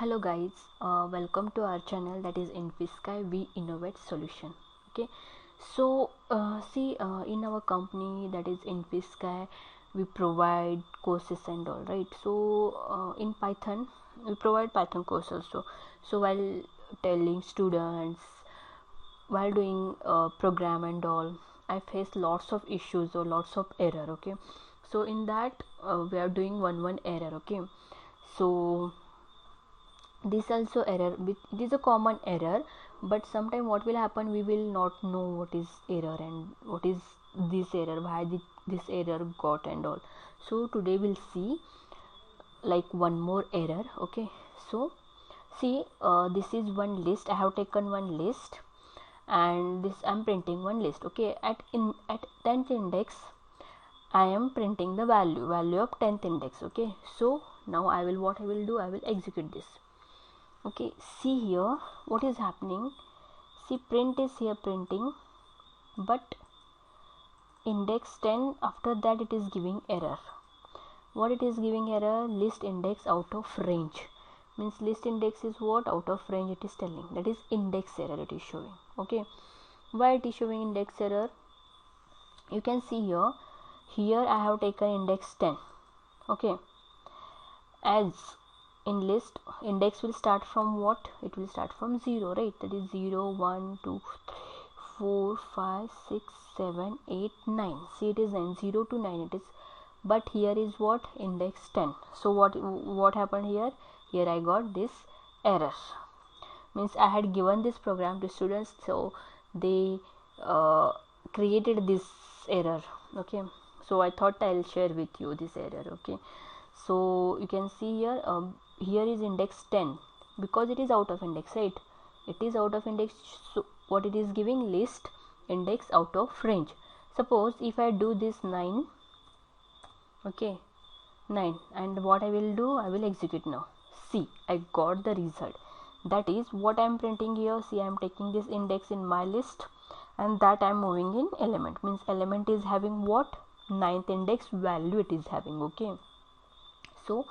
Hello guys, welcome to our channel that is InfiSky. We innovate solution. Okay, so in our company that is InfiSky, we provide courses and all, right? So in Python we provide Python courses also. So while telling students, while doing program and all, I face lots of issues or lots of error. Okay, so in that we are doing one error. Okay, so this also error, it is a common error, but sometime what will happen, we will not know what is error and what is this error, why this error got and all. So today we'll see like one more error. Okay, so see, this is one list. I have taken one list and this I'm printing one list. Okay, at 10th index I am printing the value of 10th index. Okay, so now I will execute this. Okay, see here what is happening. See, print is here printing, but index 10, after that it is giving error. What it is giving error? List index out of range. Means list index is what? Out of range it is telling. That is index error it is showing. Okay, why it is showing index error? You can see here I have taken index 10. Okay, as in list, index will start from what? It will start from 0, right? That is 0 1 2 3 4 5 6 7 8 9. See, it is 9, 0 to 9 it is, but here is what? Index 10. So what happened here? Here I got this error. Means I had given this program to students, so they created this error. Okay, so I thought I'll share with you this error. Okay, so you can see here is index 10 because it is out of index, right? It is out of index. So what it is giving? List index out of range. Suppose if I do this 9, okay, 9, and what I will do, I will execute now. See, I got the result. That is what I am printing here. See, I am taking this index in my list and that I am moving in element. Means element is having what? 9th index value it is having. Okay, so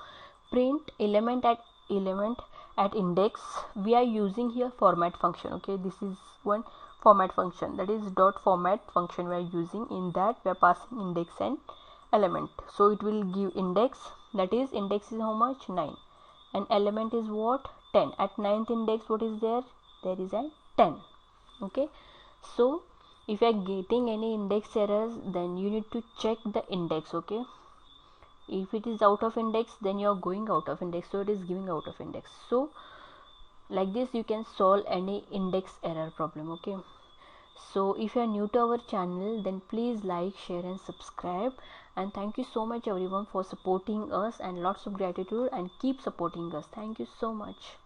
print element at index, we are using here format function. Okay, this is one format function, that is dot format function we are using. In that we are passing index and element, so it will give index, that is index is how much? 9, and element is what? 10. At 9th index what is there? There is a 10. Okay, so if you are getting any index errors, then you need to check the index. Okay, if it is out of index, then you are going out of index, so it is giving out of index. So like this you can solve any index error problem. Okay, so if you are new to our channel, then please like, share and subscribe, and thank you so much everyone for supporting us, and lots of gratitude, and keep supporting us. Thank you so much.